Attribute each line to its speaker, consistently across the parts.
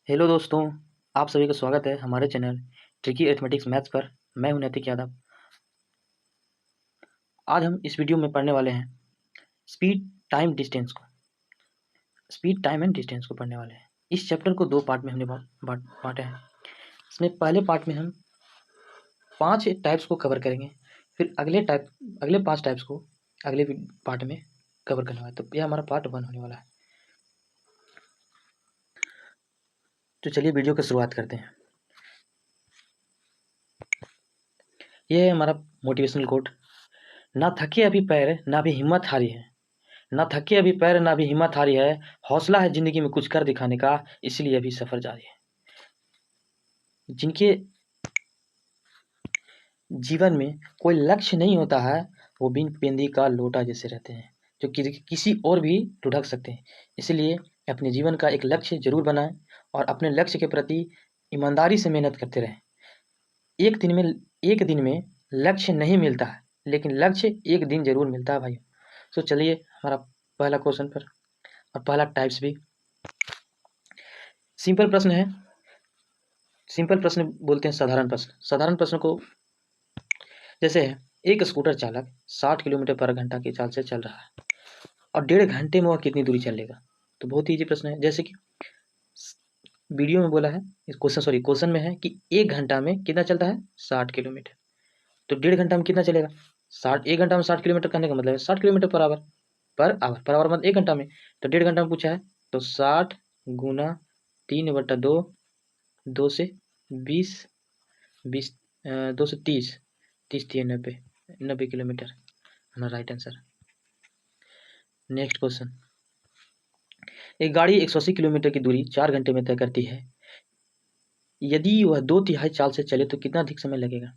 Speaker 1: Hello दोस्तों, आप सभी का स्वागत है हमारे चैनल ट्रिकी अरिथमेटिक्स मैथ्स पर। मैं हूं नैतिक यादव। आज हम इस वीडियो में पढ़ने वाले हैं स्पीड टाइम डिस्टेंस को। स्पीड टाइम एंड डिस्टेंस को पढ़ने वाले हैं। इस चैप्टर को 2 पार्ट में हमने बांटा है। इसमें पहले पार्ट में हम 5 टाइप्स को कवर करेंगे, फिर अगले 5 टाइप्स को अगले पार्ट में कवर करने वाला है। तो यह हमारा पार्ट 1 होने वाला है। तो चलिए वीडियो की शुरुआत करते हैं। यह है हमारा मोटिवेशनल कोट। ना थके अभी पैर, ना भी हिम्मत हारी है। ना थके अभी पैर, ना भी हिम्मत हारी है। हौसला है जिंदगी में कुछ कर दिखाने का, इसलिए अभी सफर जारी है। जिनके जीवन में कोई लक्ष्य नहीं होता है, वो बिन पेंदी का लोटा जैसे रहते हैं, जो किसी और भी लुढ़क सकते हैं। इसलिए अपने जीवन का एक लक्ष्य जरूर बनाएं और अपने लक्ष्य के प्रति ईमानदारी से मेहनत करते रहें। एक दिन में लक्ष्य नहीं मिलता है, लेकिन लक्ष्य एक दिन जरूर मिलता है भाई। तो चलिए हमारा पहला क्वेश्चन पर, और पहला टाइप्स भी सिंपल प्रश्न है। सिंपल प्रश्न बोलते हैं साधारण प्रश्न। साधारण प्रश्न को जैसे है, एक स्कूटर चालक 60 किलोमीटर पर घंटा की चाल से चल रहा है और 1.5 घंटे में वह कितनी दूरी चलेगा। तो बहुत ही इजी प्रश्न है। जैसे कि वीडियो में बोला है, क्वेश्चन में है कि 1 घंटा में कितना चलता है, 60 किलोमीटर। तो 1.5 घंटा में कितना चलेगा, 1 घंटा में 60 किलोमीटर करने का मतलब है 60 किलोमीटर पर आवर मतलब 1 घंटा में। तो 1.5 घंटा में पूछा है, तो 60 गुना 3/2, 2 से 20, 2 से 30, 30 90, 90 किलोमीटर हमारा राइट आंसर। नेक्स्ट क्वेश्चन, एक गाड़ी 180 किलोमीटर की दूरी 4 घंटे में तय करती है। यदि वह 2/3 चाल से चले तो कितना अधिक समय लगेगा।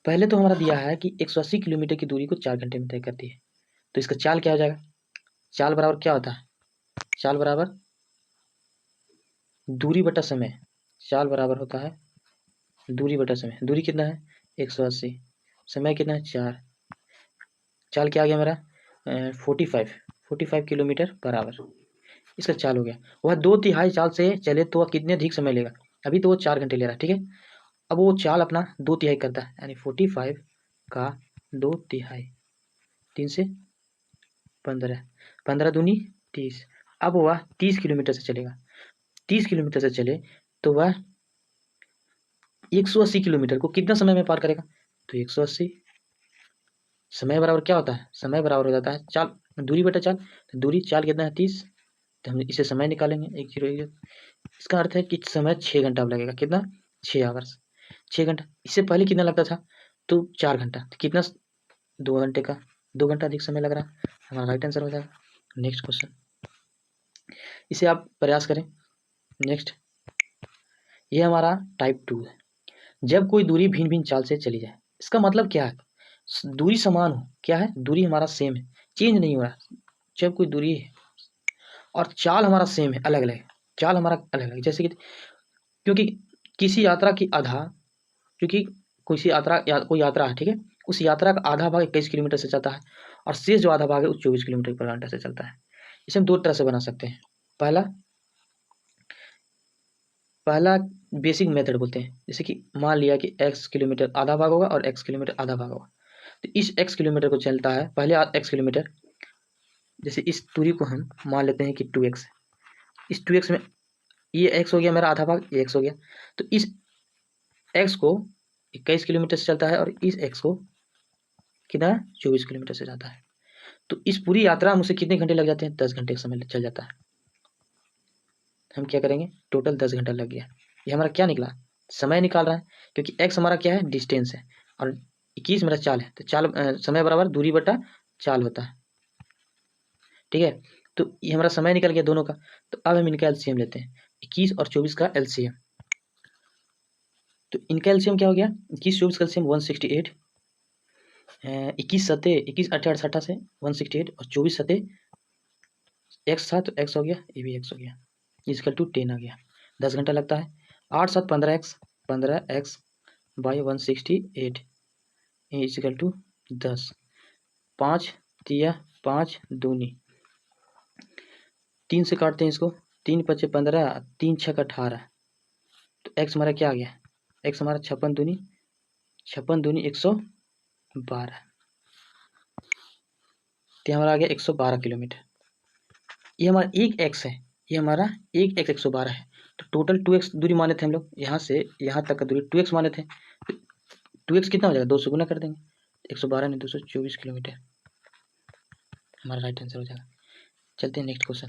Speaker 1: पहले तो हमारा दिया है कि 180 किलोमीटर की दूरी को 4 घंटे में तय करती है, तो इसका चाल क्या हो जाएगा। चाल बराबर क्या होता है, चाल बराबर दूरी बटा समय। चाल बराबर होता है दूरी बटा समय। दूरी कितना है 180, समय कितना है 4। चाल क्या आ गया मेरा 45 किलोमीटर पर आवर। इसका चाल हो गया। वह 2/3 चाल से चले तो वह कितने अधिक समय लेगा। अभी तो वो 4 घंटे ले रहा है, ठीक है। अब वो चाल अपना 2/3 करता है, यानी 45 का 2/3, 3 से 15, 15 दूनी 30। अब वह 30 किलोमीटर से चलेगा। 30 किलोमीटर से चले तो वह 180 किलोमीटर को कितना समय में पार करेगा। तो 180 समय बराबर क्या होता है, समय बराबर हो जाता है चाल दूरी बटा चाल। तो दूरी चाल कितना है 30, तो हम इसे समय निकालेंगे 1 0 1। इसका अर्थ है कि समय 6 घंटा लगेगा। कितना 6 आवर्स, 6 घंटा। इससे पहले कितना लगता था, तो 4 घंटा। तो कितना 2 घंटे का 2 घंटा अधिक समय लग रहा है, हमारा राइट आंसर हो जाएगा। नेक्स्ट क्वेश्चन, इसे आप प्रयास करें। नेक्स्ट, ये हमारा टाइप 2 है। जब कोई दूरी भिन्न भिन्न चाल से चली जाए, इसका मतलब क्या है, दूरी समान हो, क्या है दूरी हमारा सेम है, चेंज नहीं हो रहा। जब कोई दूरी है और चाल हमारा सेम है, अलग अलग है, चाल हमारा अलग अलग। जैसे कि क्योंकि किसी यात्रा की आधा, क्योंकि कोई यात्रा है, ठीक है, उस यात्रा का आधा भाग 21 किलोमीटर से चलता है और शेष जो आधा भाग है वो 24 किलोमीटर पर घंटा से चलता है। इसे हम 2 तरह से बना सकते हैं। पहला पहला बेसिक मेथड बोलते हैं। जैसे कि मान लिया कि x किलोमीटर आधा भाग होगा और x किलोमीटर आधा भाग होगा, तो इस x किलोमीटर को चलता है पहले x किलोमीटर। जैसे इस दूरी को हम मान लेते हैं कि 2x। इस 2x में ये x हो गया मेरा आधा भाग, ये x हो गया। तो इस x को 21 किलोमीटर से चलता है और इस x को कितना 24 किलोमीटर से जाता है। तो इस पूरी यात्रा में उसे कितने घंटे लग जाते हैं, 10 घंटे का समय चल जाता है। हम क्या करेंगे, टोटल 10 घंटा लग गया। ये हमारा क्या निकला, समय निकाल रहा है, क्योंकि x हमारा क्या है डिस्टेंस है और 21 मेरा चाल है। तो चाल समय बराबर दूरी बटा चाल होता है, ठीक है। तो ये हमारा समय निकल गया दोनों का। तो अब हम इनका एलसीएम लेते हैं, 21 और 24 का एलसीएम। तो इनका एलसीएम क्या हो गया, 21 24 का एलसीएम 168, 21 सते 21 अट्ठारह 60 से 168 और 24 सते एक्स था, तो एक्स हो गया, ये भी एक्स हो गया, इजकल टू 10 आ गया। 10 घंटा लगता है। 8 7 15x बाई 168 इजकल टू 10। 5 तिया 5 दूनी 3 से काटते हैं इसको, 3 5 15, 3 6 18, तो एक्स हमारा क्या आ गया, एक्स हमारा 56 दूनी 112, तो हमारा आ गया 112 किलोमीटर। ये हमारा एक एक्स है, ये हमारा एक एक्स 112 है, तो टोटल 2x दूरी माने थे हम लोग, यहाँ से यहाँ तक का दूरी 2x माने थे, 2x कितना हो जाएगा, 2 से गुना कर देंगे, 112 ने 224 किलोमीटर हमारा राइट आंसर हो जाएगा। चलते हैं नेक्स्ट क्वेश्चन।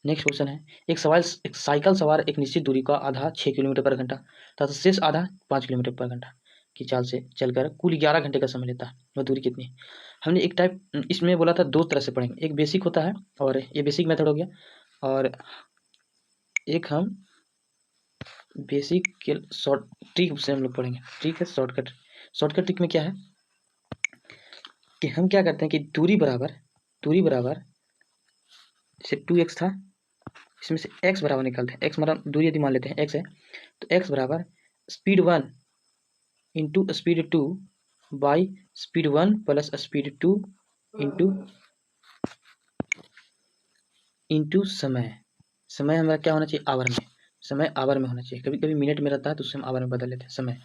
Speaker 1: नेक्स्ट क्वेश्चन है, एक साइकिल सवार एक निश्चित दूरी का आधा 6 किलोमीटर पर घंटा तथा शेष आधा 5 किलोमीटर पर घंटा की चाल से चलकर कुल 11 घंटे का समय लेता है, वह दूरी कितनी है। हमने एक टाइप इसमें बोला था, दो तरह से पढ़ेंगे, एक बेसिक होता है और ये बेसिक मेथड हो गया, और एक हम बेसिक के शॉर्ट ट्रिक से हम लोग पढ़ेंगे। ट्रिक है शॉर्टकट। शॉर्टकट ट्रिक में क्या है कि हम क्या करते हैं कि दूरी बराबर जैसे 2x था, इसमें से x बराबर निकालते हैं। x मतलब दूरी यदि मान लेते हैं x है, तो x बराबर speed 1 into speed 2 by speed 1 plus speed 2 into समय हमारा क्या होना चाहिए, आवर में, समय आवर में होना चाहिए। कभी कभी मिनट में रहता है तो उससे हम आवर में बदल लेते हैं समय,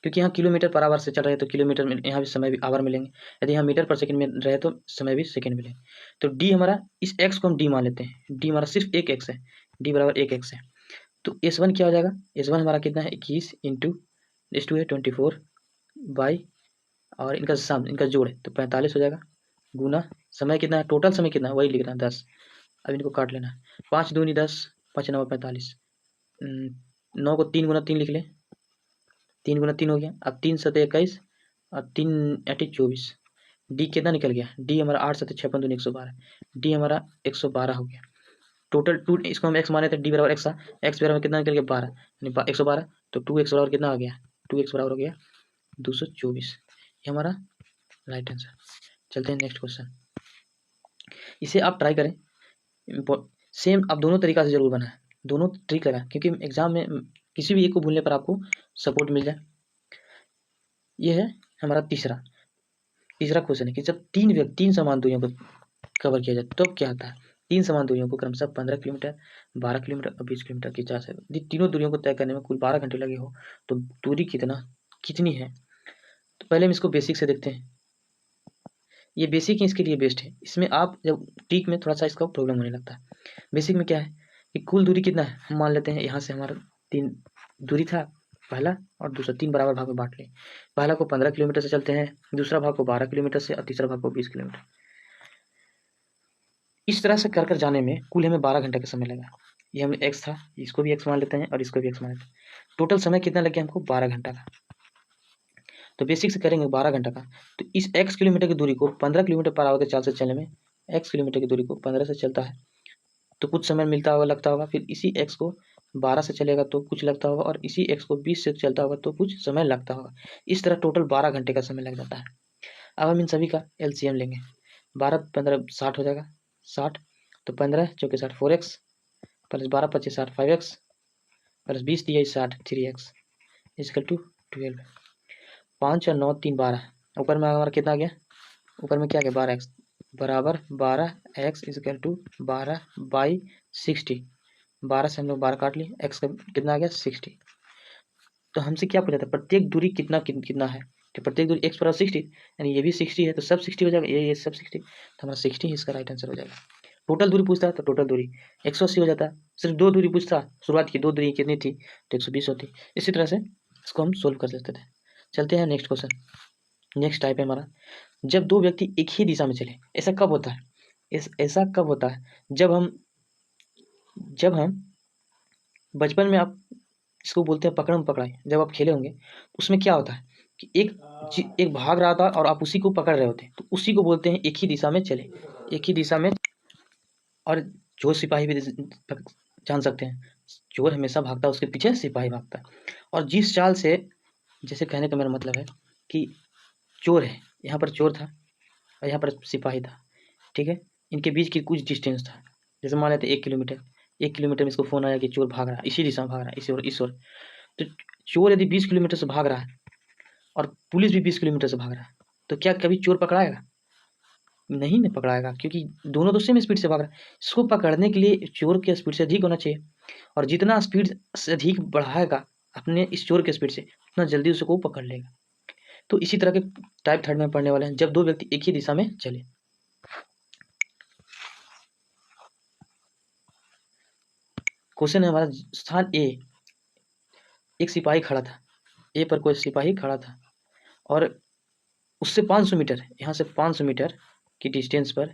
Speaker 1: क्योंकि यहाँ किलोमीटर पर आवर से चल रहे हैं तो किलोमीटर में यहाँ भी समय भी आवर मिलेंगे, यदि यहाँ मीटर पर सेकंड में रहे तो समय भी सेकंड मिलेंगे। तो डी हमारा, इस एक्स को हम डी मान लेते हैं, डी हमारा सिर्फ एक एक्स है, डी बराबर एक एक्स है, तो S1 क्या हो जाएगा, S1 हमारा कितना है 21 इंटू S2 है 24 बाई, और इनका सम, इनका जोड़ है तो 45 हो जाएगा, गुना समय कितना है, टोटल समय कितना है वही लिख रहा है 10। अब इनको काट लेना है, 5 दूनी 10, 5 9 45, 9 को 3 गुना 3 लिख ले, 3 गुना 3 हो गया। अब 3 7 21 और 3 8 24, डी कितना निकल गया, डी हमारा 8 7 56 दूनी 112, डी हमारा 112 हो गया। टोटल 2, इसको हम x माने थे, डी बराबर x था, x बराबर कितना निकल गया 12, यानी 112, तो 2x बराबर कितना आ गया, 2x बराबर हो गया 224, ये हमारा राइट आंसर। चलते हैं नेक्स्ट क्वेश्चन। इसे आप ट्राई करें, सेम आप दोनों तरीका से जरूर बनाएं, दोनों ट्रिक करें, क्योंकि एग्जाम में किसी भी एक को भूलने पर आपको सपोर्ट मिल जाए। ये है हमारा तीसरा क्वेश्चन है कि जब तीन समान दूरियों को कवर किया जाए तो क्या आता है। 3 समान दूरियों को क्रमशः 15 किलोमीटर, 12 किलोमीटर और 20 किलोमीटर की चाल से, यदि तीनों दूरियों को तय करने में कुल 12 घंटे लगे हो तो दूरी कितनी है। तो पहले हम इसको बेसिक से देखते हैं। ये बेसिक ही इसके लिए बेस्ट है, इसमें आप जब ट्रिक में थोड़ा सा इसका प्रॉब्लम होने लगता है। बेसिक में क्या है कि कुल दूरी कितना है, हम मान लेते हैं यहाँ से हमारा 3 दूरी था, पहला और दूसरा 3 बराबर भाग में बांट लें। पहला को 15 किलोमीटर से चलते हैं, दूसरा भाग को 12 किलोमीटर से और तीसरा भाग को 20 किलोमीटर। इस तरह से कर जाने में कुल हमें 12 घंटे का समय लगा। ये हमें x था, इसको भी x मान लेते हैं और इसको भी x मान लेते हैं। टोटल समय कितना लग गया हमको 12 घंटा का। तो बेसिक से करेंगे 12 घंटा का, तो इस x किलोमीटर की दूरी को 15 किलोमीटर पर आवर के चाल से चलने में, x किलोमीटर की दूरी को 15 से चलता है तो कुछ समय मिलता होगा, लगता होगा, फिर इसी x को 12 से चलेगा तो कुछ लगता होगा, और इसी x को 20 से चलता होगा तो कुछ समय लगता होगा। इस तरह टोटल 12 घंटे का समय लग जाता है। अब हम इन सभी का LCM लेंगे, 12 15 60 हो जाएगा, 60, तो 15 चौके 60 4x प्लस 12 25 60 5x प्लस 20 दिया 60 3x इजकल टू 12। 5 और 9 3 12, ऊपर में हमारा कितना आ गया, ऊपर में क्या आ गया 12x बराबर 12x इजकल टू 12 बाई 60। 12 से हम लोग 12 काट लिए, x का कितना आ गया 60। तो हमसे क्या पूछा था, प्रत्येक दूरी कितना है, तो प्रत्येक दूरी x बराबर 60, यानी ये भी 60 है तो सब 60 हो जाएगा, ये सब 60, तो हमारा 60 इसका राइट आंसर हो जाएगा। टोटल दूरी पूछता है तो टोटल दूरी 180 हो जाता है। सिर्फ 2 दूरी पूछता, शुरुआत की 2 दूरी कितनी थी तो 120 होती। इसी तरह से इसको हम सोल्व कर सकते थे। चलते हैं नेक्स्ट क्वेश्चन। नेक्स्ट टाइप है हमारा, जब 2 व्यक्ति एक ही दिशा में चले, ऐसा कब होता है, ऐसा कब होता है जब हम बचपन में, आप इसको बोलते हैं पकड़म पकड़ाई, जब आप खेले होंगे उसमें क्या होता है कि एक भाग रहा था और आप उसी को पकड़ रहे होते, तो उसी को बोलते हैं एक ही दिशा में चले, एक ही दिशा में। और चोर सिपाही भी जान सकते हैं, चोर हमेशा भागता है, उसके पीछे सिपाही भागता है। और जिस चाल से, जैसे कहने का मेरा मतलब है कि चोर है, यहाँ पर चोर था और यहाँ पर सिपाही था, ठीक है, इनके बीच की कुछ डिस्टेंस था, जैसे मान लेते 1 किलोमीटर, 1 किलोमीटर में इसको फोन आया कि चोर भाग रहा है, इसी दिशा में भाग रहा है, इस ओर। तो चोर यदि 20 किलोमीटर से भाग रहा है और पुलिस भी 20 किलोमीटर से भाग रहा है, तो क्या कभी चोर पकड़ाएगा, नहीं न पकड़ाएगा, क्योंकि दोनों तो सेम स्पीड से भाग रहा है। इसको पकड़ने के लिए चोर के स्पीड से अधिक होना चाहिए, और जितना स्पीड से अधिक बढ़ाएगा अपने इस चोर के स्पीड से, उतना जल्दी उसको पकड़ लेगा। तो इसी तरह के टाइप थर्ड में पढ़ने वाले हैं, जब दो व्यक्ति एक ही दिशा में चले। क्वेश्चन है हमारा, स्थान ए, एक सिपाही खड़ा था। ए पर कोई सिपाही खड़ा था और उससे 500 मीटर, यहाँ से 500 मीटर की डिस्टेंस पर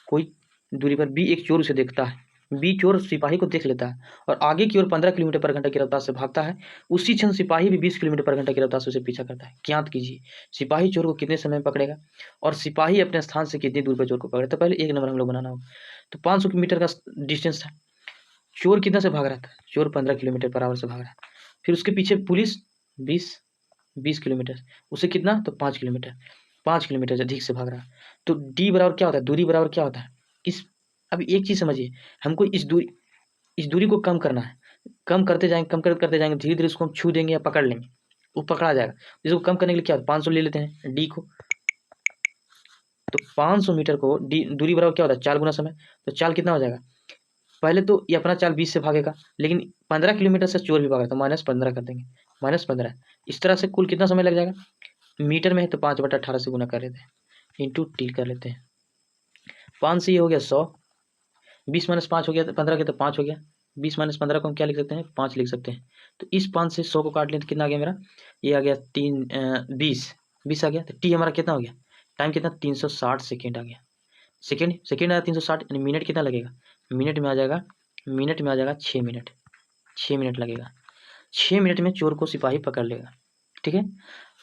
Speaker 1: कोई दूरी पर बी एक चोर उसे देखता है। बी चोर सिपाही को देख लेता है और आगे की ओर 15 किलोमीटर पर घंटा की रफ्तार से भागता है। उसी क्षण सिपाही भी 20 किलोमीटर पर घंटा की रफ्तार से उसे पीछा करता है। ज्ञात कीजिए सिपाही चोर को कितने समय में पकड़ेगा और सिपाही अपने स्थान से कितनी दूर पर चोर को पकड़ेगा। तो पहले एक नंबर हम लोग बनाना होगा। तो 500 मीटर का डिस्टेंस था, चोर कितना से भाग रहा था, चोर 15 किलोमीटर पर आवर से भाग रहा है। फिर उसके पीछे पुलिस 20 किलोमीटर, उसे कितना, तो 5 किलोमीटर, 5 किलोमीटर अधिक से भाग रहा है। तो डी बराबर क्या होता है, दूरी बराबर क्या होता है इस, अब एक चीज समझिए, हमको इस दूरी को कम करना है। कम करते जाएंगे धीरे धीरे उसको हम छू देंगे या पकड़ लेंगे, वो पकड़ा जाएगा। इसको कम करने के लिए क्या, 500 ले लेते हैं डी को। तो 500 मीटर को डी दूरी बराबर क्या होता है, 4 गुना समय। तो चाल कितना हो जाएगा, पहले तो ये अपना चाल 20 से भागेगा, लेकिन 15 किलोमीटर से चोर भी भागा, तो -15 कर देंगे, -15। इस तरह से कुल कितना समय लग जाएगा, मीटर में है तो 5/18 से गुना कर लेते हैं, इंटू टी कर लेते हैं। 5 से ये हो गया 100, 20 - 5 हो गया, 15 के तो 5 हो गया, 20 - 15 को हम क्या लिख सकते हैं, 5 लिख सकते हैं। तो इस 5 से 100 को काट लें तो कितना आ गया मेरा, ये आ गया 20 आ गया। तो टी हमारा कितना हो गया, टाइम कितना, 360 सेकेंड आ गया। सेकेंड आया 360, यानी मिनट कितना लगेगा, मिनट में आ जाएगा 6 मिनट, 6 मिनट लगेगा। 6 मिनट में चोर को सिपाही पकड़ लेगा। ठीक है,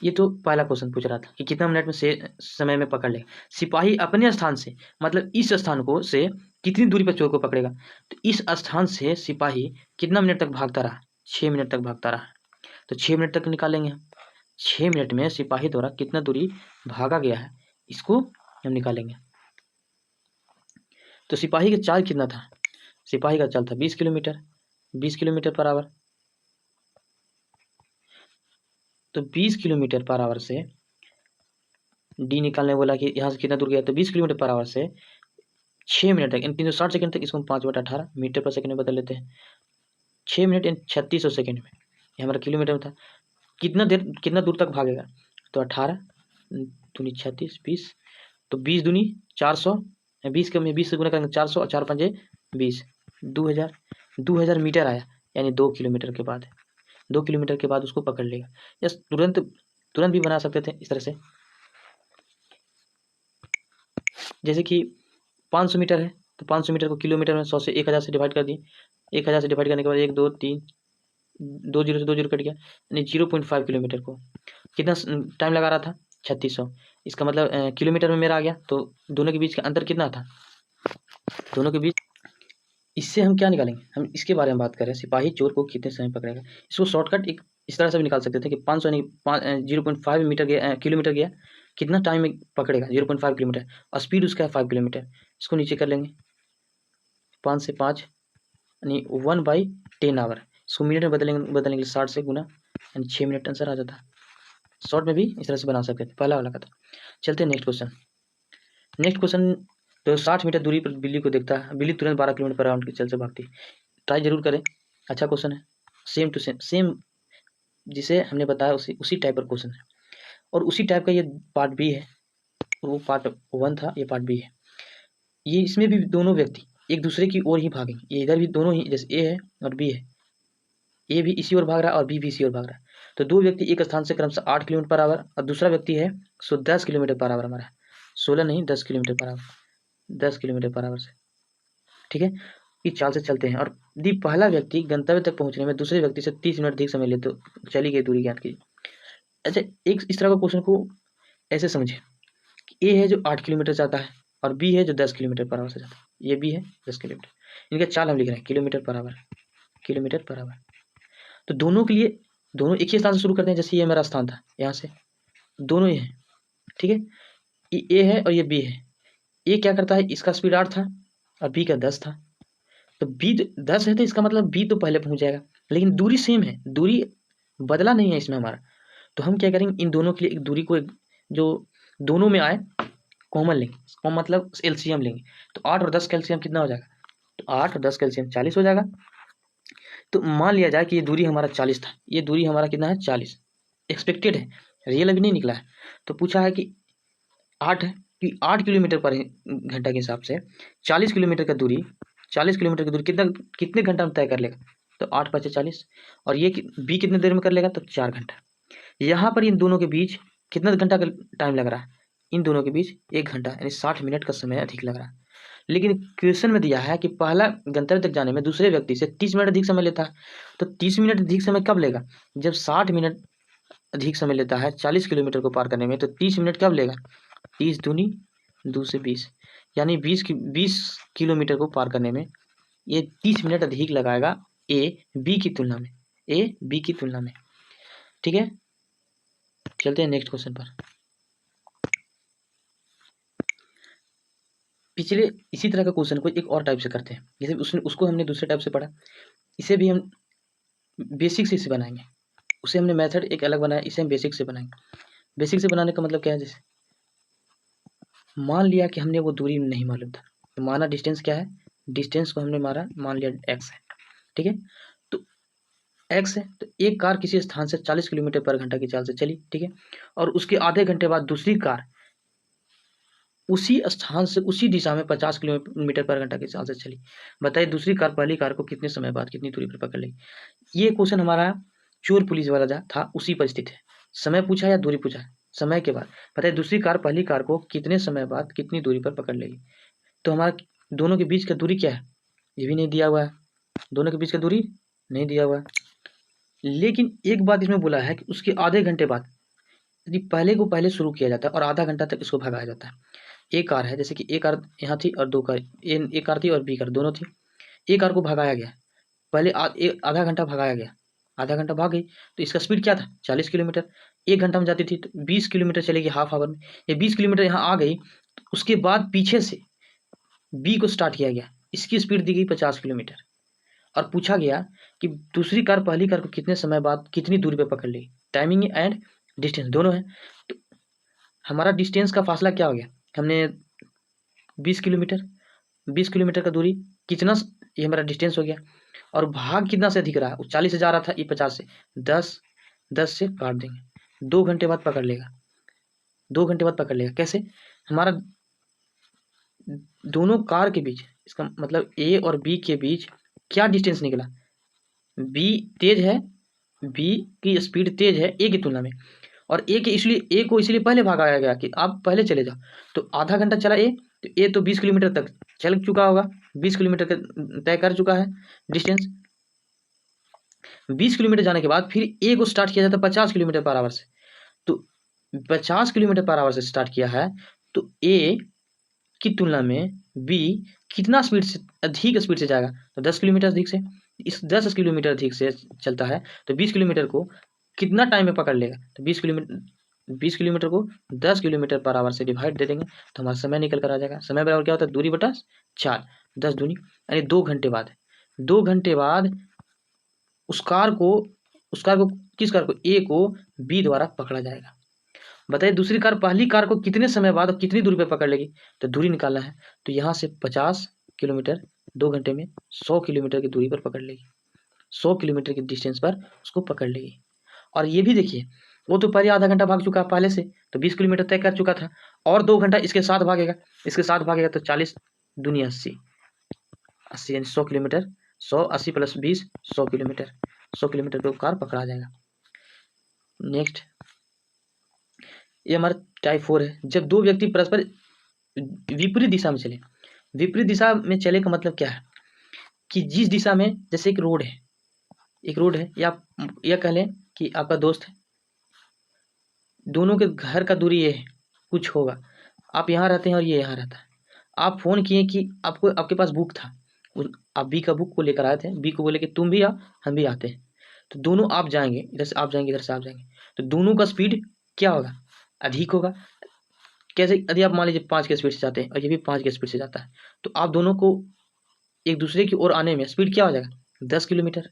Speaker 1: ये तो पहला क्वेश्चन पूछ रहा था कि कितना मिनट में से समय में पकड़ लेगा। सिपाही अपने स्थान से, मतलब इस स्थान को से कितनी दूरी पर चोर को पकड़ेगा, तो इस स्थान से सिपाही कितना मिनट तक भागता रहा, 6 मिनट तक भागता रहा। तो 6 मिनट तक निकालेंगे हम, 6 मिनट में सिपाही द्वारा कितना दूरी भागा गया है, इसको हम निकालेंगे। तो सिपाही का चाल कितना था, सिपाही का चाल था 20 किलोमीटर, 20 किलोमीटर पर आवर। तो 20 किलोमीटर पर आवर से डी निकालने बोला कि यहाँ से कितना दूर गया, तो 20 किलोमीटर पर आवर से 6 मिनट तक, यानी 360 सेकंड तक, इसको हम 5/18 मीटर पर सेकंड में बदल लेते हैं। 6 मिनट यानी 3600 सेकंड में, ये हमारा किलोमीटर में था। कितना दूर तक भागेगा, तो 18 दूनी 36, 20, तो 20 दूनी 400, 20 के 20 से गुना करेंगे 400 और 4 पंजे 20, 2000 मीटर आया, यानी 2 किलोमीटर के बाद, 2 किलोमीटर के बाद उसको पकड़ लेगा। या तुरंत भी बना सकते थे इस तरह से, जैसे कि 500 मीटर है तो 500 मीटर को किलोमीटर में 100 से 1000 से डिवाइड कर दिए, 1000 से डिवाइड करने के बाद 1 2 3 2 जीरो से 2 जीरो कट गया, यानी 0.5 किलोमीटर को कितना टाइम लगा रहा था, 3600। इसका मतलब किलोमीटर में मेरा आ गया। तो दोनों के बीच का अंतर कितना था, दोनों के बीच, इससे हम क्या निकालेंगे, हम इसके बारे में बात कर रहे हैं, सिपाही चोर को कितने समय पकड़ेगा। इसको शॉर्टकट एक इस तरह से भी निकाल सकते थे कि 500 यानी 0.5 मीटर गया, किलोमीटर गया, कितना टाइम में पकड़ेगा, 0.5 किलोमीटर, और स्पीड उसका है 5 किलोमीटर। इसको नीचे कर लेंगे, 5 से 5 यानी 1/10 आवर, इसको मिनट में बदलेंगे 60 से गुना, यानी 6 मिनट आंसर आ जाता। शॉर्ट में भी इस तरह से बना सकते थे, पहला वाला का था। चलते नेक्स्ट क्वेश्चन। तो 60 मीटर दूरी पर बिल्ली को देखता है, बिल्ली तुरंत 12 किलोमीटर पर आवर की चाल से भागती। ट्राई जरूर करें, अच्छा क्वेश्चन है, सेम टू सेम जिसे हमने बताया उसी टाइप पर क्वेश्चन है, और उसी टाइप का ये पार्ट बी है, और वो पार्ट 1 था, ये पार्ट बी है। ये इसमें भी दोनों व्यक्ति एक दूसरे की ओर ही भागेंगे, ये इधर भी दोनों ही, जैसे ए है और बी है, ए भी इसी ओर भाग रहा है और बी भी इसी ओर भाग रहा है। तो दो व्यक्ति एक स्थान से क्रमशः 8 किलोमीटर पर आवर और दूसरा व्यक्ति है 10 किलोमीटर पर आवर, हमारा 16 नहीं 10 kilometre per hour, 10 kilometre per hour से, ठीक है, इस चाल से चलते हैं। और यदि पहला व्यक्ति गंतव्य तक पहुंचने में दूसरे व्यक्ति से 30 मिनट अधिक समय ले तो चली गई दूरी ज्ञात कीजिए। अच्छा, एक इस तरह का क्वेश्चन को ऐसे समझे कि ए है जो 8 किलोमीटर जाता है और बी है जो 10 किलोमीटर पर आवर से जाता है, ये बी है 10 किलोमीटर, इनका चाल हम लिख रहे हैं kilometre per hour, kilometre per hour. तो दोनों के लिए दोनों एक ही स्थान से शुरू करते हैं, जैसे ये मेरा स्थान था, यहाँ से दोनों ही है, ठीक है, ये ए है और ये बी है। ए क्या करता है, इसका स्पीड 8 था और बी का 10 था, तो बी 10 है तो इसका मतलब बी तो पहले पहुंच जाएगा, लेकिन दूरी सेम है, दूरी बदला नहीं है इसमें हमारा। तो हम क्या करेंगे, इन दोनों के लिए एक दूरी को जो दोनों में आए कॉमन लेंगे, कॉमन मतलब एलसीएम लेंगे, तो 8 और 10 का एलसीएम कितना हो जाएगा, तो 8 और 10 का एलसीएम 40 हो जाएगा। तो मान लिया जाए कि ये दूरी हमारा 40 था, ये दूरी हमारा कितना है 40, एक्सपेक्टेड है, रियल अभी नहीं निकला है। तो पूछा है कि 8 है कि 8 किलोमीटर पर घंटा के हिसाब से 40 किलोमीटर का दूरी, 40 किलोमीटर की दूरी कितने घंटा में तय कर लेगा, तो 8 × 5 = 40, और ये बी कितने देर में कर लेगा, तो 4 घंटा। यहाँ पर इन दोनों के बीच कितना घंटा का टाइम लग रहा है, इन दोनों के बीच 1 घंटा यानी 60 मिनट का समय अधिक लग रहा है। लेकिन क्वेश्चन में दिया है कि पहला गंतव्य तक जाने में दूसरे व्यक्ति से 30 मिनट अधिक समय लेता है, तो 30 मिनट अधिक समय कब लेगा, जब 60 मिनट अधिक समय लेता है 40 किलोमीटर को पार करने में, तो 30 मिनट कब लेगा, 30 दूनी 2 से 20, यानी 20 किलोमीटर को पार करने में ये 30 मिनट अधिक लगाएगा ए बी की तुलना में, ठीक है। चलते हैं नेक्स्ट क्वेश्चन पर। पिछले इसी तरह का क्वेश्चन को एक और टाइप से करते हैं, जैसे उसको हमने दूसरे टाइप से पढ़ा, इसे भी हम बेसिक से इसे बनाएंगे। उसे हमने मेथड एक अलग बनाया, इसे हम बेसिक से बनाएंगे। बेसिक से बनाने का मतलब क्या है, जैसे मान लिया कि हमने वो दूरी नहीं मालूम था, तो माना डिस्टेंस क्या है, डिस्टेंस को हमने मारा, मान लिया x है, ठीक है। तो x है, तो एक कार किसी स्थान से 40 किलोमीटर पर घंटा की चाल से चली, ठीक है, और उसके आधे घंटे बाद दूसरी कार उसी स्थान से उसी दिशा में 50 किलोमीटर पर घंटा की चाल से चली। बताइए दूसरी कार पहली कार को कितने समय बाद कितनी दूरी पर पकड़ लेगी। ये क्वेश्चन हमारा चोर पुलिस वाला जो था उसी पर स्थित है। समय पूछा या दूरी पूछा है, समय के बाद। बताइए दूसरी कार पहली कार को कितने समय बाद कितनी दूरी पर पकड़ लेगी। तो हमारा दोनों के बीच का दूरी क्या है, ये भी नहीं दिया हुआ है, दोनों के बीच का दूरी नहीं दिया हुआ है। लेकिन एक बात इसमें बोला है कि उसके आधे घंटे बाद, यदि पहले को पहले शुरू किया जाता है और आधा घंटा तक इसको भगाया जाता है। एक कार है, जैसे कि एक कार यहाँ थी और दो कार, एक कार थी और बी कार दोनों थी। एक कार को भगाया गया, पहले आधा घंटा भगाया गया, आधा घंटा भाग गई, तो इसका स्पीड क्या था 40 किलोमीटर, 1 घंटा में जाती थी तो 20 किलोमीटर चलेगी हाफ आवर में। ये 20 किलोमीटर यहाँ आ गई, तो उसके बाद पीछे से बी को स्टार्ट किया गया, इसकी स्पीड दी गई 50 किलोमीटर, और पूछा गया कि दूसरी कार पहली कार को कितने समय बाद कितनी दूरी पर पकड़ लेगी। टाइमिंग एंड डिस्टेंस दोनों है, तो हमारा डिस्टेंस का फासला क्या हो गया, हमने 20 किलोमीटर का दूरी कितना, ये हमारा डिस्टेंस हो गया, और भाग कितना से अधिक रहा, 40 से जा रहा था, ये 50 से, 10 से काट देंगे, 2 घंटे बाद पकड़ लेगा, 2 घंटे बाद पकड़ लेगा। कैसे, हमारा दोनों कार के बीच, इसका मतलब ए और बी के बीच क्या डिस्टेंस निकला, बी तेज है, बी की स्पीड तेज है ए की तुलना में, और ए को इसलिए पहले भगाया गया कि आप पहले चले जाओ, तो आधा घंटा चला ए, तो ए तो 20 किलोमीटर तक चल चुका होगा, 20 किलोमीटर का तय कर चुका है डिस्टेंस। 20 किलोमीटर जाने के बाद फिर ए को स्टार्ट किया जाता है 50 किलोमीटर पर आवर से, तो 50 किलोमीटर पर आवर से स्टार्ट किया है, तो ए की तुलना में बी कितना स्पीड से, अधिक स्पीड से जाएगा, तो 10 किलोमीटर अधिक से, इस 10 किलोमीटर अधिक से चलता है, तो 20 किलोमीटर को कितना टाइम में पकड़ लेगा, तो 20 किलोमीटर को 10 किलोमीटर पर आवर से डिवाइड दे देंगे, तो हमारा समय निकल कर आ जाएगा। समय बराबर क्या होता है, दूरी बटा 4, 10 दूनी, यानी 2 घंटे बाद, 2 घंटे बाद उस कार को किस कार को, ए को बी द्वारा पकड़ा जाएगा। बताइए दूसरी कार पहली कार को कितने समय बाद और कितनी दूरी पर पकड़ लेगी, तो दूरी निकालना है, तो यहाँ से 50 किलोमीटर 2 घंटे में 100 किलोमीटर की दूरी पर पकड़ लेगी, 100 किलोमीटर की डिस्टेंस पर उसको पकड़ लेगी। और ये भी देखिए, वो तो पहले आधा घंटा भाग चुका है पहले से, तो 20 किलोमीटर तय कर चुका था, और 2 घंटा इसके साथ भागेगा, तो 40 दूनी 80 यानी 100 किलोमीटर, 180 + 20 100 किलोमीटर, 100 किलोमीटर को कार पकड़ा जाएगा। नेक्स्ट, ये हमारा टाइप 4 है, जब दो व्यक्ति परस्पर विपरीत दिशा में चले। विपरीत दिशा में चले का मतलब क्या है, कि जिस दिशा में, जैसे एक रोड है, या कह लें कि आपका दोस्त है, दोनों के घर का दूरी ये है, कुछ होगा, आप यहाँ रहते हैं और ये यहाँ रहता है, आप फोन किए कि आपके पास बुक था, आप बी का बुक को लेकर आए थे, बी को बोले कि तुम भी आओ हम भी आते हैं, तो दोनों आप जाएंगे, इधर से आप जाएंगे, इधर से आप जाएंगे, तो दोनों का स्पीड क्या होगा, अधिक होगा। कैसे, यदि आप मान लीजिए 5 के स्पीड से जाते हैं और ये भी 5 के स्पीड से जाता है, तो आप दोनों को एक दूसरे की ओर आने में स्पीड क्या हो जाएगा, 10 किलोमीटर।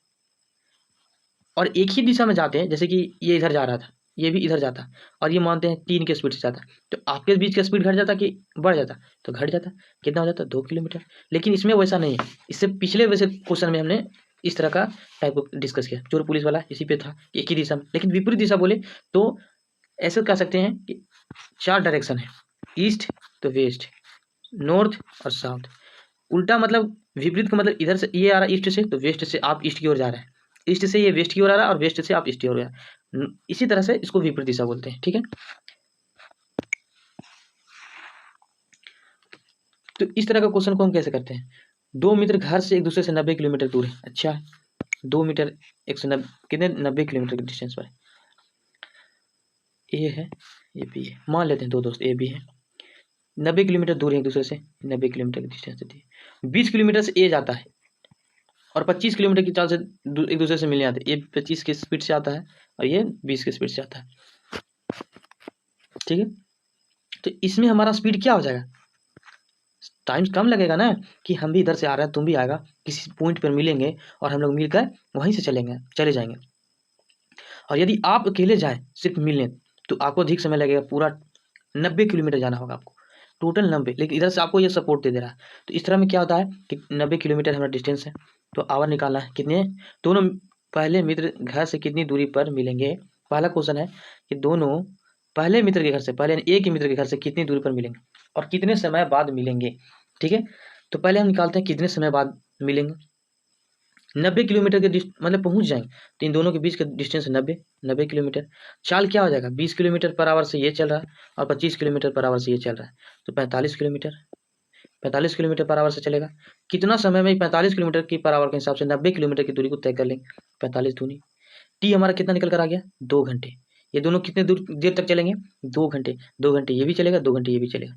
Speaker 1: और एक ही दिशा में जाते हैं, जैसे कि ये इधर जा रहा था, ये भी इधर जाता और ये मानते हैं 3 के स्पीड से जाता, तो आपके बीच का स्पीड घट जाता कि बढ़ जाता? तो घट जाता। कितना हो जाता? 2 किलोमीटर। लेकिन इसमें वैसा नहीं है। इससे पिछले वैसे क्वेश्चन में हमने इस तरह का टाइप को डिस्कस किया, चोर पुलिस वाला इसी पे था, एक ही दिशा में। लेकिन विपरीत दिशा बोले तो ऐसे कह सकते हैं कि 4 डायरेक्शन है, ईस्ट तो वेस्ट, नॉर्थ और साउथ। उल्टा मतलब विपरीत का मतलब इधर से ये आ रहा है ईस्ट से, तो वेस्ट से आप ईस्ट की ओर जा रहे हैं, ईस्ट से ये वेस्ट की ओर आ रहा है और वेस्ट से आप ईस्ट की ओर जा रहे हैं। इसी तरह से इसको विपरीत दिशा बोलते हैं। ठीक है, तो इस तरह का क्वेश्चन को हम कैसे करते हैं? 2 मित्र घर से एक दूसरे से 90 किलोमीटर दूर है। अच्छा, 2 मीटर 190 कितने 90 किलोमीटर के डिस्टेंस पर है। ए है, ये बी है, मान लेते हैं दो दोस्त ए बी है, 90 किलोमीटर दूर है एक दूसरे से, 90 किलोमीटर की डिस्टेंस देती है। 20 किलोमीटर से ए जाता है और 25 किलोमीटर की चाल से एक दूसरे से मिलने आते हैं। ये 25 की स्पीड से आता है और ये 20 की स्पीड से आता है। ठीक है, तो इसमें हमारा स्पीड क्या हो जाएगा? टाइम कम लगेगा ना, कि हम भी इधर से आ रहे हैं, तुम भी आएगा, किसी पॉइंट पर मिलेंगे और हम लोग मिलकर वहीं से चले जाएंगे। और यदि आप अकेले जाए सिर्फ मिलने, तो आपको अधिक समय लगेगा, पूरा 90 किलोमीटर जाना होगा आपको, टोटल 90। लेकिन इधर से आपको ये सपोर्ट दे दे रहा है। तो इस तरह में क्या होता है कि 90 किलोमीटर हमारा डिस्टेंस है, तो आवर निकालना है कितने, दोनों पहले मित्र घर से कितनी दूरी पर मिलेंगे। पहला क्वेश्चन है कि दोनों पहले मित्र के घर से, पहले एक ही मित्र के घर से कितनी दूरी पर मिलेंगे और कितने समय बाद मिलेंगे। ठीक है, तो पहले हम निकालते हैं कितने समय बाद मिलेंगे। 90 किलोमीटर के मतलब पहुंच जाएंगे, तो इन दोनों के बीच का डिस्टेंस 90 किलोमीटर। चाल क्या हो जाएगा, 20 किलोमीटर पर आवर से ये चल रहा है और 25 किलोमीटर पर आवर से ये चल रहा है, तो 45 किलोमीटर, 45 किलोमीटर पर आवर से चलेगा। कितना समय में 45 किलोमीटर की पर आवर के हिसाब से 90 किलोमीटर की दूरी को तय कर लेंगे। 45 दूनी टी हमारा कितना निकल कर आ गया, 2 घंटे। ये दोनों कितने देर तक चलेंगे, 2 घंटे। 2 घंटे ये भी चलेगा, 2 घंटे ये भी चलेगा।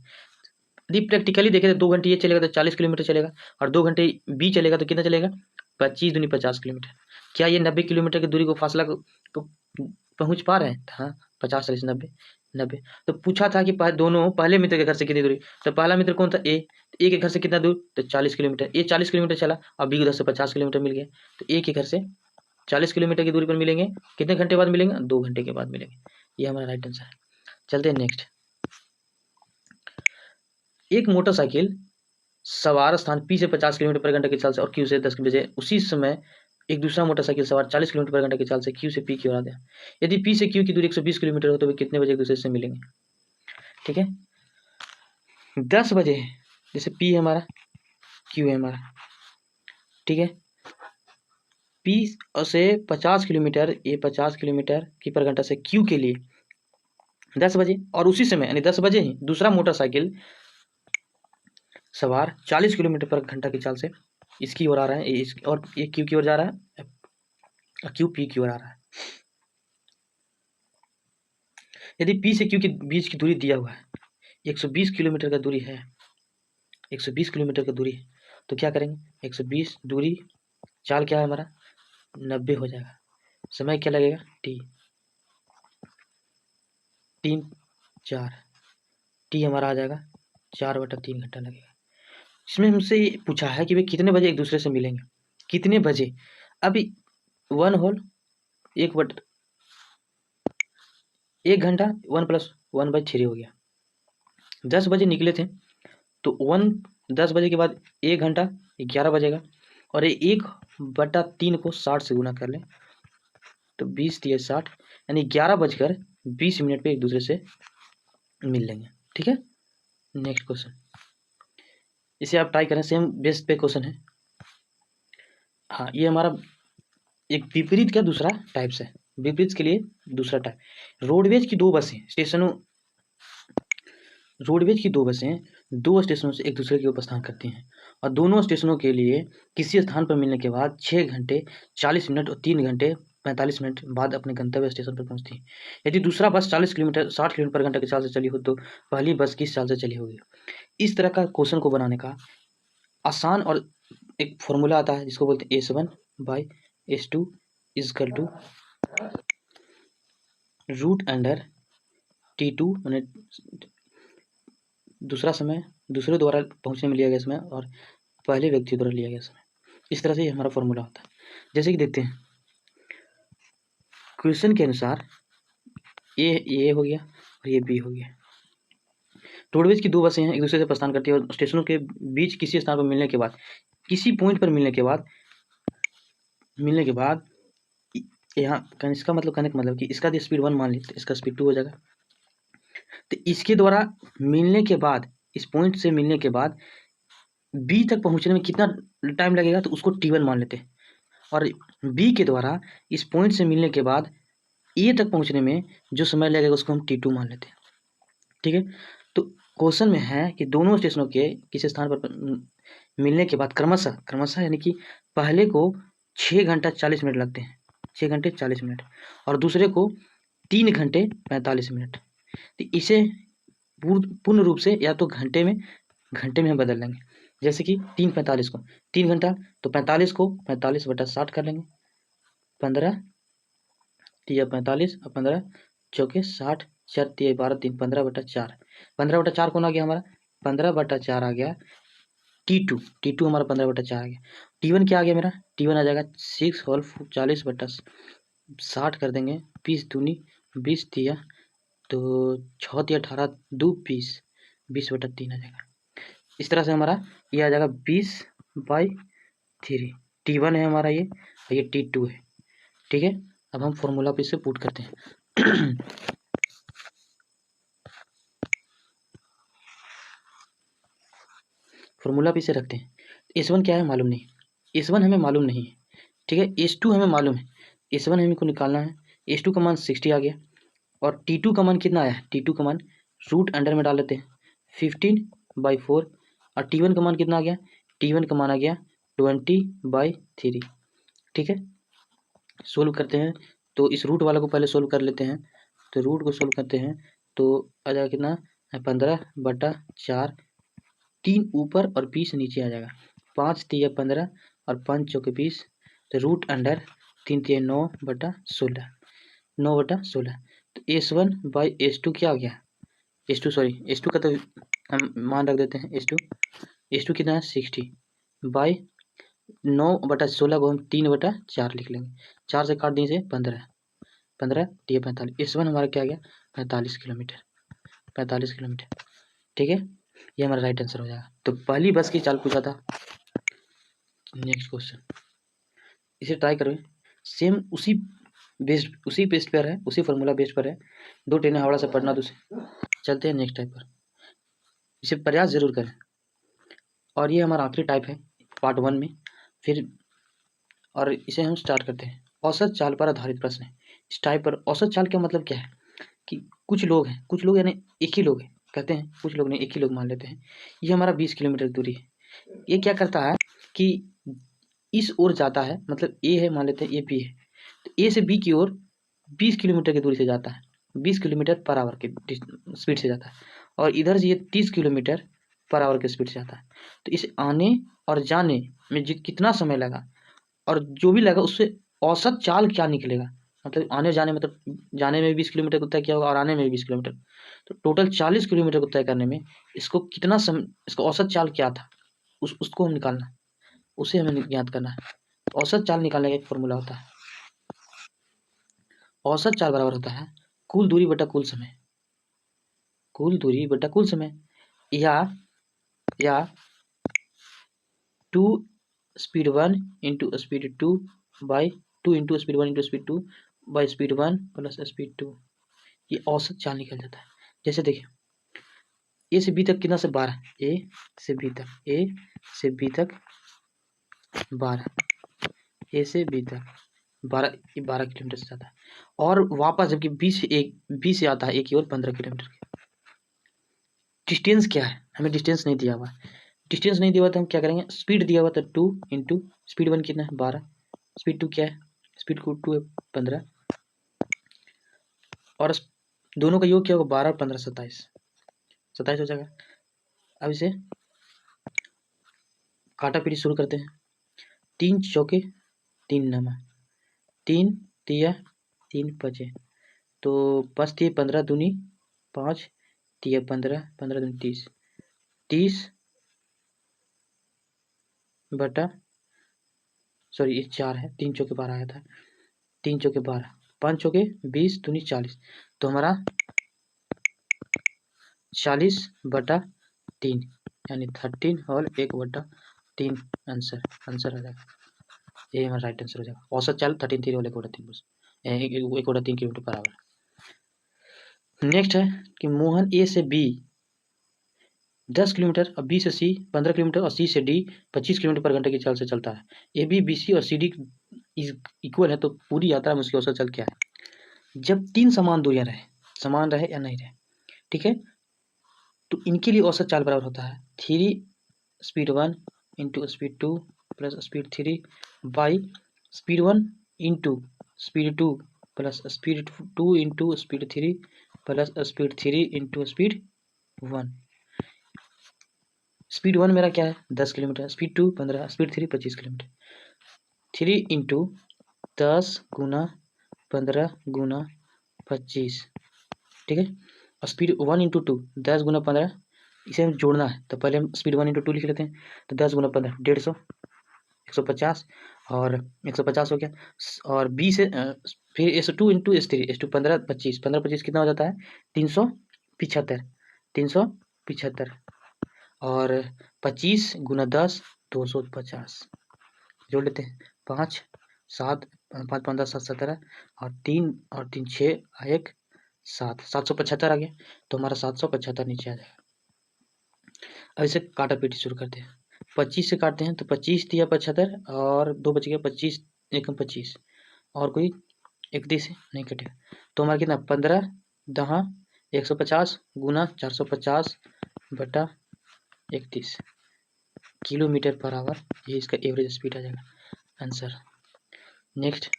Speaker 1: यदि प्रैक्टिकली देखें तो 2 घंटे ये चलेगा तो 40 किलोमीटर चलेगा, और 2 घंटे बी चलेगा तो कितना चलेगा, 25 दूनी 50 किलोमीटर। क्या ये 90 किलोमीटर की दूरी को फासला को पहुंच पा रहे हैं? हाँ, 50 40 90। तो पूछा था कि दोनों पहले मित्र के घर से कितनी दूरी, तो पहला मित्र कौन था, ए। तो ए के घर से कितना दूर, तो 40 किलोमीटर। ए 40 किलोमीटर चला और बी उधर से 50 किलोमीटर मिल गया, तो ए के घर से 40 किलोमीटर की दूरी पर मिलेंगे। कितने घंटे बाद मिलेंगे, 2 घंटे के बाद मिलेंगे। ये हमारा राइट आंसर है। चलते हैं नेक्स्ट। एक मोटरसाइकिल सवार स्थान पी से 50 किलोमीटर पर घंटे की चाल से और क्यू से 10 बजे उसी समय एक दूसरा मोटरसाइकिल सवार 40 किलोमीटर पर घंटे की चाल से क्यू से पी की ओर आते हैं। यदि पी से क्यू की दूरी 120 किलोमीटर हो तो वे कितने बजे एक दूसरे से मिलेंगे। ठीक है, 10 बजे, जैसे पी है हमारा, क्यू है हमारा। ठीक है, पी से 50 किलोमीटर, ये 50 किलोमीटर की पर घंटा से क्यू के लिए 10 बजे, और उसी समय यानी 10 बजे ही दूसरा मोटरसाइकिल सवार 40 किलोमीटर पर घंटा की चाल से इसकी ओर आ रहा है, और ये क्यू की ओर जा रहा है, क्यू पी की ओर आ रहा है। यदि पी से क्यू के बीच की दूरी दिया हुआ है 120 किलोमीटर का दूरी है, 120 किलोमीटर का दूरी है, तो क्या करेंगे, 120 दूरी, चाल क्या है हमारा 90 हो जाएगा। समय क्या लगेगा, टी 3 4, टी हमारा आ जाएगा 4/3 घंटा लगेगा। इसमें हमसे ये पूछा है कि वे कितने बजे एक दूसरे से मिलेंगे, कितने बजे। अभी 1 होल 1 घंटा 1 + 1/3 हो गया। 10 बजे निकले थे तो 10 बजे के बाद 1 घंटा 11 बजेगा, और ये 1/3 को 60 से गुना कर लें तो 20 × 60 यानी 11:20 पे एक दूसरे से मिल लेंगे। ठीक है, नेक्स्ट क्वेश्चन, इसे आप ट्राई करें, सेम बेस पे क्वेश्चन है। हाँ, ये हमारा एक विपरीत का दूसरा टाइप्स है, विपरीत के लिए दूसरा टाइप। रोडवेज की 2 बसें रोडवेज की 2 बसें 2 स्टेशनों से एक दूसरे की ओर प्रस्थान करती हैं और दोनों स्टेशनों के लिए किसी स्थान पर मिलने के बाद 6 घंटे 40 मिनट और 3 घंटे 45 मिनट बाद अपने गंतव्य स्टेशन पर पहुंचती है। यदि दूसरा बस 60 किलोमीटर पर घंटा की चाल से चली हो तो पहली बस किस चाल से चली होगी। इस तरह का क्वेश्चन को बनाने का आसान और एक फॉर्मूला आता है जिसको बोलते हैं S1/S2 = √T2, मैंने दूसरा समय दूसरे द्वारा पहुंचने में लिया गया समय और पहले व्यक्ति द्वारा लिया गया समय। इस तरह से ये हमारा फॉर्मूला होता है। जैसे कि देखते हैं क्वेश्चन के अनुसार ए हो गया और ये बी हो गया। रोडवेज की दो बसें हैं, एक दूसरे से प्रस्थान करती है और स्टेशनों के बीच किसी स्थान पर मिलने के बाद, किसी पॉइंट पर मिलने के बाद यहाँ इसका मतलब कहने का मतलब कि इसका स्पीड 1 मान लीजिए, इसका स्पीड 2 हो जाएगा। तो इसके द्वारा मिलने के बाद, इस पॉइंट से मिलने के बाद बी तक पहुंचने में कितना टाइम लगेगा, तो उसको T1 मान लेते हैं। और बी के द्वारा इस पॉइंट से मिलने के बाद ए तक पहुंचने में जो समय लगेगा उसको हम T2 मान लेते हैं। ठीक है, तो क्वेश्चन में है कि दोनों स्टेशनों के किसी स्थान पर मिलने के बाद क्रमशः यानी कि पहले को 6 घंटा 40 मिनट लगते हैं, 6 घंटे 40 मिनट, और दूसरे को 3 घंटे 45 मिनट। तो इसे पूर्ण रूप से या तो घंटे में हम बदल लेंगे। जैसे कि 3:45 को 3 घंटा, तो 45 को 45/60 कर लेंगे। 15 तिया 45 और 15 चौके 60, 4 तिया 12, 3 15/4। 15/4 कौन आ गया हमारा? 15/4 आ गया T2 हमारा 15/4 आ गया। T1 क्या आ गया मेरा? T1 आ जाएगा 6 होल 40/60 कर देंगे, 20 दूनी 20 तिया, तो 6 तिया 18 2 20, 20/3 आ जाएगा। इस तरह से हमारा ये आ जाएगा 20/3। T1 है हमारा ये, और ये T2 है। ठीक है, अब हम फॉर्मूला पे इसे पुट करते हैं। फॉर्मूला पे इसे रखते हैं। S1 क्या है मालूम नहीं, S1 हमें मालूम नहीं है। ठीक है, S2 हमें मालूम है, S1 हमें को निकालना है। S2 का मान 60 आ गया, और T2 का मान कितना आया? T2 का मान रूट अंडर में डाल लेते हैं 15/4, और T1 का मान कितना आ गया? T1 का मान आ गया 20/3। ठीक है, सोल्व करते हैं, तो इस रूट वाला को पहले सोल्व कर लेते हैं। तो रूट को सोल्व करते हैं तो आ जाएगा कितना? 15/4, 3 ऊपर और 20 नीचे आ जाएगा। 5 तिया 15 और 5 चौके 20, तो रूट अंडर 3 तिया 9/16, 9/16। तो S1/S2 क्या आ गया? S2 का तो हम मान रख देते हैं। S2 कितना है? 60 बाई 9/16 को हम 3/4 लिख लेंगे। 4 से काट दें इसे 15, 15 तिया 45। S1 हमारा क्या आ गया? 45 किलोमीटर, 45 किलोमीटर। ठीक है, ये हमारा राइट आंसर हो जाएगा। तो पहली बस की चाल पूछा था। नेक्स्ट क्वेश्चन, इसे ट्राई करें। सेम उसी बेस्ड पर है, उसी फॉर्मूला बेस्ड पर है। 2 ट्रेनें हावड़ा से पटना दूसरे। चलते हैं नेक्स्ट टाइप पर, इसे प्रयास जरूर करें। और ये हमारा आखिरी टाइप है पार्ट 1 में। फिर और इसे हम स्टार्ट करते हैं। औसत चाल पर आधारित प्रश्न है। इस टाइप पर औसत चाल का मतलब क्या है कि कुछ लोग यानी एक ही लोग है, कहते हैं कुछ लोग नहीं, एक ही लोग मान लेते हैं। ये हमारा 20 किलोमीटर दूरी है। ये क्या करता है कि इस ओर जाता है, मतलब ए है, मान लेते हैं ये बी है, तो ए से बी की ओर 20 किलोमीटर की दूरी से जाता है, 20 किलोमीटर पर आवर के स्पीड से जाता है। और इधर से ये 30 किलोमीटर पर आवर के स्पीड से जाता है। तो इसे आने और जाने में कितना समय लगा, और जो भी लगा उससे औसत चाल क्या निकलेगा। मतलब आने जाने, मतलब जाने में 20 किलोमीटर को तय किया होगा और आने में भी 20 किलोमीटर, तो टोटल 40 किलोमीटर को तय करने में इसको कितना समय, इसका औसत चाल क्या था, उसको हम निकालना, उसे हमें ज्ञात करना है। औसत चाल निकालने का एक फॉर्मूला होता है। औसत चाल बराबर होता है कुल दूरी बटा कुल समय, कुल दूरी बटा कुल समय, या 2 speed 1 into speed 2 by 2 into speed 1 into speed 2 by speed 1 plus speed 2। ये औसत चाल निकल जाता है। जैसे देखिए, ए से बी तक कितना से 12, ए से बी तक 12, ए से बी तक 12 किलोमीटर से जाता है। और वापस जबकि बी से आता है एक की ओर 15 किलोमीटर की। डिस्टेंस क्या है? हमें डिस्टेंस नहीं दिया हुआ है। डिस्टेंस नहीं दिया हुआ तो हम क्या करेंगे, स्पीड दिया हुआ तो 2 इंटू स्पीड 1 कितना है 12, स्पीड 2 क्या है, स्पीड 2 है 15, और दोनों का योग क्या होगा 12 और 15 27 हो जाएगा। अब इसे काटा पीटी शुरू करते हैं। 3 चौके 3 नमा, 3 तिया 3 पचे, तो 5 तिया 15 दूनी 5 तिया 15, 15 दूनी 30, 30 बटा, सॉरी ये 4 है, 3 चौके 12 आया था, 3 चौके 12, 5 हो गए 20 दूनी 40, तो हमारा 40/3 यानी 13 और 1/3 आंसर आ जाएगा। ये हमारा राइट आंसर हो जाएगा। औसत चाल 13 और 1/3 बस 1/3 किलोमीटर पर आवर। नेक्स्ट है कि मोहन ए से बी 10 किलोमीटर और बी से सी 15 किलोमीटर और सी से डी 25 किलोमीटर पर घंटे की चाल से चलता है। ए बी बी सी और सी डी इक्वल है, तो पूरी यात्रा में उसकी औसत चाल क्या है? जब 3 समान दूरियां रहे, समान रहे या नहीं रहे, ठीक है, तो इनके लिए औसत चाल बराबर होता है 3 speed 1 into speed 2 plus speed 3 by speed 1 into speed 2 plus speed 2 into speed 3 plus speed 3 into speed 1। Speed 1 मेरा क्या है 10 kilometre, speed 2 15, speed 3 25 kilometre. 3 into 10 गुना 15 गुना 25, ठीक है। और स्पीड 1 इंटू 2 10 गुना 15, इसे हम जोड़ना है तो पहले हम स्पीड 1 इंटू 2 लिख लेते हैं, तो 10 गुना 15 150 150 और 150 हो गया। और बी से फिर S2 इंटू S3 S2 15 25 15 25 कितना हो जाता है 375 और 25 गुना 10 250 जोड़ लेते हैं 5 7 5 15 7 17 और 3 और 3 6 1 7 775 आ गया, तो हमारा 775 नीचे आ जाएगा। अब इसे काटा पीटी शुरू करते हैं। 25 से काटते हैं तो 25 दिया 75 और 2 बच गया 25 1 25 और कोई 31 नहीं कटेगा, तो हमारा कितना 15 दहा 150 गुना 450 बटा 31 किलोमीटर पर आवर, ये इसका एवरेज स्पीड आ जाएगा आंसर। नेक्स्ट,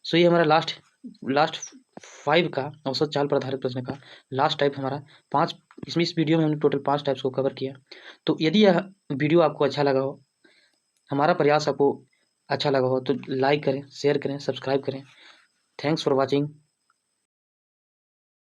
Speaker 1: सो ये हमारा लास्ट 5 का औसत चाल पर आधारित प्रश्न का लास्ट टाइप हमारा 5। इसमें इस वीडियो में हमने टोटल 5 टाइप्स को कवर किया। तो यदि यह वीडियो आपको अच्छा लगा हो, हमारा प्रयास आपको अच्छा लगा हो, तो लाइक करें, शेयर करें, सब्सक्राइब करें। Thanks for watching.